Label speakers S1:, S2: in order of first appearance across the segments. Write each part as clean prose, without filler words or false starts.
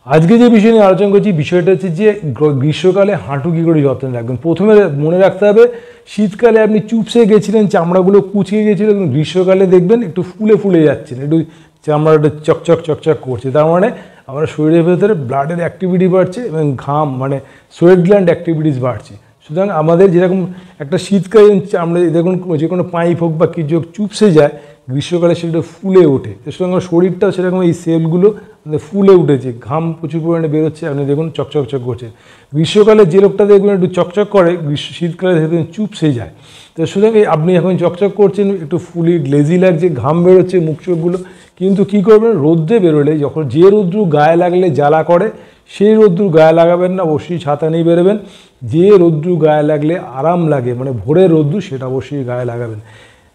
S1: আজকে যে বিষয় নিয়ে আলোচনা করছি বিষয়টা হচ্ছে যে গ্রীষ্মকালে হাঁটু কী করে যত্ন রাখবেন। প্রথমে মনে রাখতে হবে শীতকালে আপনি চুপসে গেছিলেন, চামড়াগুলো কুচিয়ে গেছিলো, এবং গ্রীষ্মকালে দেখবেন একটু ফুলে ফুলে যাচ্ছেন, একটু চামড়াটা চকচক চকচক করছে। তার মানে আমার শরীরের ভেতরে ব্লাডের অ্যাক্টিভিটি বাড়ছে এবং ঘাম মানে সোয়েট গ্ল্যান্ড অ্যাক্টিভিটিস বাড়ছে। সুতরাং আমাদের যেরকম একটা শীতকালে আমরা দেখুন যে কোনো পাইপ হোক বা কিছু চুপসে যায়, গ্রীষ্মকালে সেটা ফুলে ওঠে। সুতরাং শরীরটাও সেরকম এই সেলগুলো ফুলে উঠেছে, ঘাম প্রচুর পরিমাণে বেরোচ্ছে, আপনি দেখুন চকচকচক করছে। গ্রীষ্মকালে যে লোকটা দেখবেন একটু চকচক করে, শীতকালে দেখবেন চুপসে যায়। তো সুতরাং আপনি এখন চকচক করছেন, একটু ফুলি গ্লেজি লাগছে, ঘাম বেরোচ্ছে মুখ চোখগুলো, কিন্তু কী করবেন, রোদ্রে বেরোলে যখন যে রোদ্রু গায়ে লাগলে জ্বালা করে সেই রোদ্রু গায়ে লাগাবেন না, অবশ্যই ছাতা নিয়ে বেরোবেন। যে রোদ্রু গায়ে লাগলে আরাম লাগে মানে ভোরের রোদ্রু, সেটা অবশ্যই গায়ে লাগাবেন।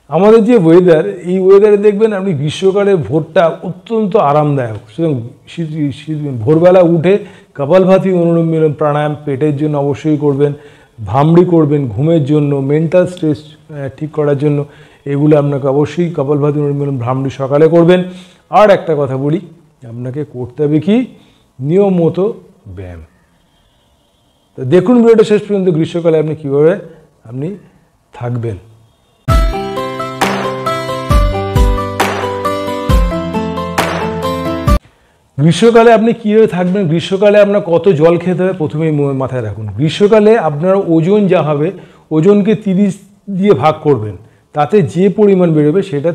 S1: আমাদের যে ওয়েদার, এই ওয়েদারে দেখবেন আপনি গ্রীষ্মকালে ভোরটা অত্যন্ত আরামদায়ক। সুতরাং ভোরবেলা উঠে কপালভাতি অনুলোম বিলোম প্রাণায়াম পেটের জন্য অবশ্যই করবেন, ভামড়ি করবেন ঘুমের জন্য, মেন্টাল স্ট্রেস ঠিক করার জন্য, এগুলো আপনাকে অবশ্যই কপালভাতি অনুলোম বিলোম ভামড়ি সকালে করবেন। আর একটা কথা বলি, আপনাকে করতে হবে কি নিয়ম মতো ব্যায়াম। তো দেখুন ভিডিওটা শেষ পর্যন্ত, গ্রীষ্মকালে আপনি কীভাবে আপনি থাকবেন। গ্রীষ্মকালে আপনি কীভাবে থাকবেন, গ্রীষ্মকালে আপনার কত জল খেতে হবে প্রথমেই মাথায় রাখুন। গ্রীষ্মকালে আপনার ওজন যা হবে, ওজনকে 30 দিয়ে ভাগ করবেন, তাতে যে পরিমাণ বেরোবে সেটা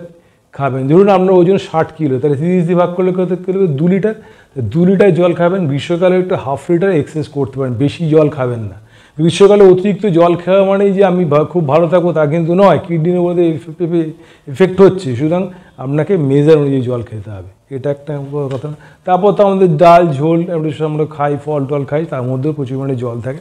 S1: খাবেন। ধরুন আপনার ওজন 60 কিলো, তাহলে 30 দিয়ে ভাগ করলে কত করবে 2 লিটার, 2 লিটার জল খাবেন। গ্রীষ্মকালে একটু হাফ লিটার এক্সেস করতে পারেন, বেশি জল খাবেন না। গ্রীষ্মকালে অতিরিক্ত জল খাওয়া মানেই যে আমি খুব ভালো থাকবো তা কিন্তু নয়, কিডনির মধ্যে এফেক্ট হচ্ছে। সুতরাং আপনাকে মেজার অনুযায়ী জল খেতে হবে, এটা একটা কথা না। তারপর তো আমাদের ডাল ঝোল আমরা খাই, ফল টল খাই, তার মধ্যেও প্রচুর পরিমাণে জল থাকে,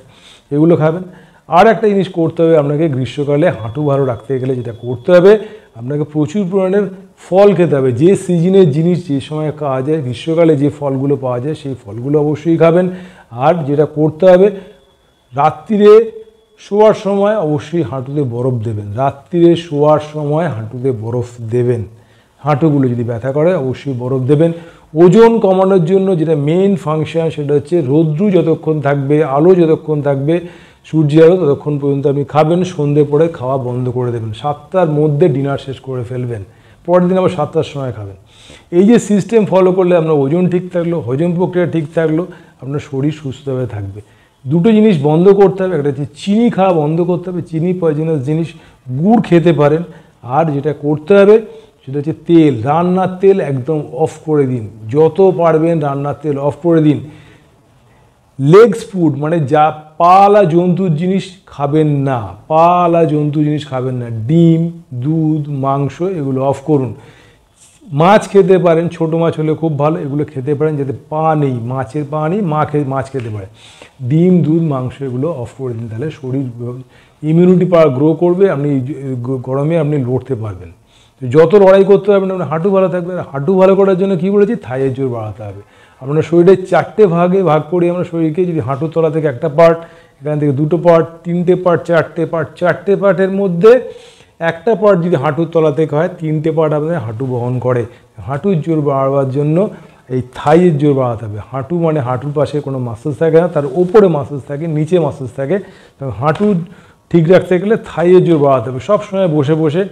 S1: এগুলো খাবেন। আর একটা জিনিস করতে হবে আপনাকে, গ্রীষ্মকালে হাঁটু ভালো রাখতে গেলে যেটা করতে হবে, আপনাকে প্রচুর পরিমাণের ফল খেতে হবে। যে সিজনের জিনিস যে সময় খাওয়া যায়, গ্রীষ্মকালে যে ফলগুলো পাওয়া যায় সেই ফলগুলো অবশ্যই খাবেন। আর যেটা করতে হবে, রাত্রিরে শোয়ার সময় অবশ্যই হাঁটুতে বরফ দেবেন, রাত্রিরে শোয়ার সময় হাঁটুতে বরফ দেবেন। হাঁটুগুলো যদি ব্যথা করে অবশ্যই বরফ দেবেন। ওজন কমানোর জন্য যেটা মেইন ফাংশন, সেটা হচ্ছে রৌদ্র যতক্ষণ থাকবে, আলো যতক্ষণ থাকবে, সূর্যের আলো, ততক্ষণ পর্যন্ত আপনি খাবেন। সন্ধে পরে খাওয়া বন্ধ করে দেবেন, 7টার মধ্যে ডিনার শেষ করে ফেলবেন, পরের দিন আবার 7টার সময় খাবেন। এই যে সিস্টেম ফলো করলে আপনার ওজন ঠিক থাকলো, হজম প্রক্রিয়া ঠিক থাকলো, আপনার শরীর সুস্থভাবে থাকবে। দুটো জিনিস বন্ধ করতে হবে, একটা হচ্ছে চিনি খাওয়া বন্ধ করতে হবে, চিনি পয়জনাস জিনিস, গুড় খেতে পারেন। আর যেটা করতে হবে সেটা হচ্ছে তেল, রান্নার তেল একদম অফ করে দিন, যত পারবেন রান্নার তেল অফ করে দিন। লেগস ফুড মানে যা পালা জন্তুর জিনিস খাবেন না, পালা জন্তুর জিনিস খাবেন না, ডিম, দুধ, মাংস এগুলো অফ করুন। মাছ খেতে পারেন, ছোটো মাছ হলে খুব ভালো, এগুলো খেতে পারেন যাতে পা নেই, মাছের পা নেই, মাছ খেতে পারে। ডিম, দুধ, মাংস এগুলো অফ করে দিন, তাহলে শরীর ইমিউনিটি পাওয়ার গ্রো করবে, আপনি গরমে আপনি লড়তে পারবেন। যত লড়াই করতে পারবেন আপনার হাঁটু ভালো থাকবে। হাঁটু ভালো করার জন্য কী বলেছি, থাইয়ের জোর বাড়াতে হবে। আপনার শরীরের 4টে ভাগে ভাগ করি আমরা শরীরকে, যদি হাঁটুর তলা থেকে একটা পার্ট, এখান থেকে 2টো পার্ট, 3টে পার্ট, 4টে পার্ট, 4টে পার্টের মধ্যে একটা পার্ট যদি হাঁটুর তলা থেকে হয়, 3টে পার্ট আপনাদের হাঁটু বহন করে। হাঁটুর জোর বাড়াবার জন্য এই থাইয়ের জোর বাড়াতে হবে। হাঁটু মানে হাঁটুর পাশে কোনো মাসেলস থাকে না, তার ওপরে মাসেলস থাকে, নিচে মাসেলস থাকে। হাঁটু ঠিক রাখতে গেলে থাইয়ের জোর বাড়াতে হবে। সবসময় বসে বসে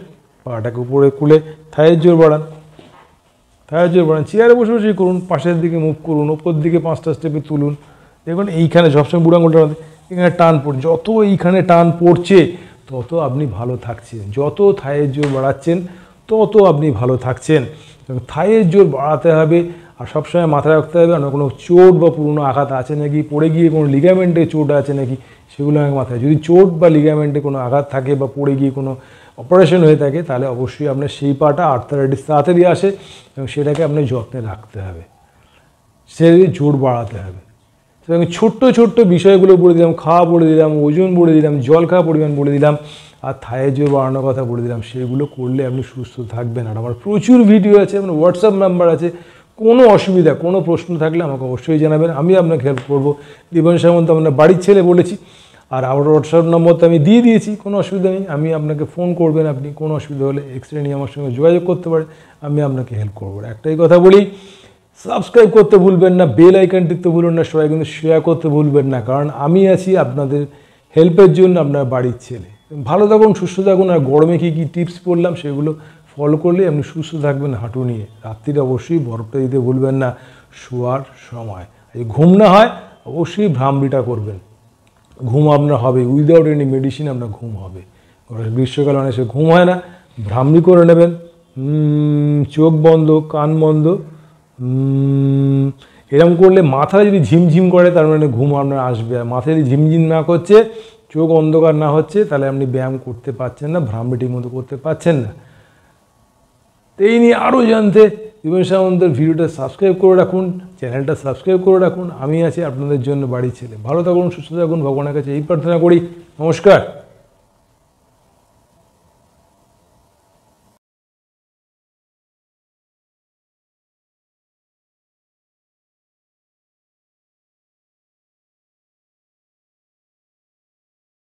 S1: পাটাকে উপরে খুলে থাইয়ের জোর বাড়ান, থাইয়ের জোর বাড়ান। চেয়ারে বসে বসেই করুন, পাশের দিকে মুভ করুন, ওপর দিকে 5টা স্টেপে তুলুন। দেখুন এইখানে সবসময় বুড়ো আঙুলটা এখানে টান পড়ছে, যত এইখানে টান পড়ছে তত আপনি ভালো থাকছেন। যত থাইয়ের জোর বাড়াচ্ছেন তত আপনি ভালো থাকছেন। থাইয়ের জোর বাড়াতে হবে। আর সবসময় মাথায় রাখতে হবে আপনার কোনো চোট বা পুরনো আঘাত আছে নাকি, পড়ে গিয়ে কোনো লিগামেন্টে চোট আছে নাকি, সেগুলো আমাকে মাথায়। যদি চোট বা লিগামেন্টে কোনো আঘাত থাকে বা পড়ে গিয়ে কোনো অপারেশন হয়ে থাকে, তাহলে অবশ্যই আপনার সেই পাটা আর্থারাইটিস তাড়াতাড়ি আসে এবং সেটাকে আপনার যত্নে রাখতে হবে, সে জোর বাড়াতে হবে। সুতরাং ছোট্ট ছোট্ট বিষয়গুলো বলে দিলাম, খাওয়া বলে দিলাম, ওজন বলে দিলাম, জল খাওয়া পরিমাণ বলে দিলাম, আর থাইয়ের জোর বাড়ানোর কথা বলে দিলাম। সেগুলো করলে আপনি সুস্থ থাকবেন। আর আমার প্রচুর ভিডিও আছে, আমার হোয়াটসঅ্যাপ নাম্বার আছে, কোনো অসুবিধা কোনো প্রশ্ন থাকলে আমাকে অবশ্যই জানাবেন, আমি আপনাকে হেল্প করবো। দীপন সামন্ত আপনার বাড়ির ছেলে বলেছি, আর আমার হোয়াটসঅ্যাপ নম্বর তো আমি দিয়ে দিয়েছি, কোনো অসুবিধা নেই। আমি আপনাকে ফোন করবেন, আপনি কোনো অসুবিধা হলে এক্সরে নিয়ে আমার সঙ্গে যোগাযোগ করতে পারেন, আমি আপনাকে হেল্প করবো। একটাই কথা বলি, সাবস্ক্রাইব করতে ভুলবেন না, বেল আইকন টিপতে ভুলবেন না, সবাই কিন্তু শেয়ার করতে ভুলবেন না, কারণ আমি আছি আপনাদের হেল্পের জন্য, আপনার বাড়ির ছেলে। ভালো থাকুন, সুস্থ থাকুন, আর গরমে কী কী টিপস বললাম সেগুলো ফলো করলে আপনি সুস্থ থাকবেন হাঁটু নিয়ে। রাত্রিরে অবশ্যই বরফটা দিতে ভুলবেন না শোয়ার সময়। যদি ঘুম না হয় অবশ্যই ভ্রামরিটা করবেন, ঘুম আপনার হবে, উইদাউট এনি মেডিসিন আপনার ঘুম হবে। গ্রীষ্মকালে অনেক ঘুম হয় না, ভ্রামরি করে নেবেন, চোখ বন্ধ, কান বন্ধ, এরকম করলে মাথা যদি ঝিমঝিম করে তার মানে ঘুম আপনার আসবে। আর মাথা যদি ঝিমঝিম না করছে, চোখ অন্ধকার না হচ্ছে, তাহলে আপনি ব্যায়াম করতে পারছেন না, ভ্রামরি ঠিক মতো করতে পারছেন না। এই নিয়ে আরও জানতে জীবন সামন্তের ভিডিওটা সাবস্ক্রাইব করে রাখুন, চ্যানেলটা সাবস্ক্রাইব করে রাখুন। আমি আছি আপনাদের জন্য বাড়ির ছেলে। ভালো থাকুন, সুস্থ থাকুন, ভগবানের কাছে এই প্রার্থনা করি। নমস্কার।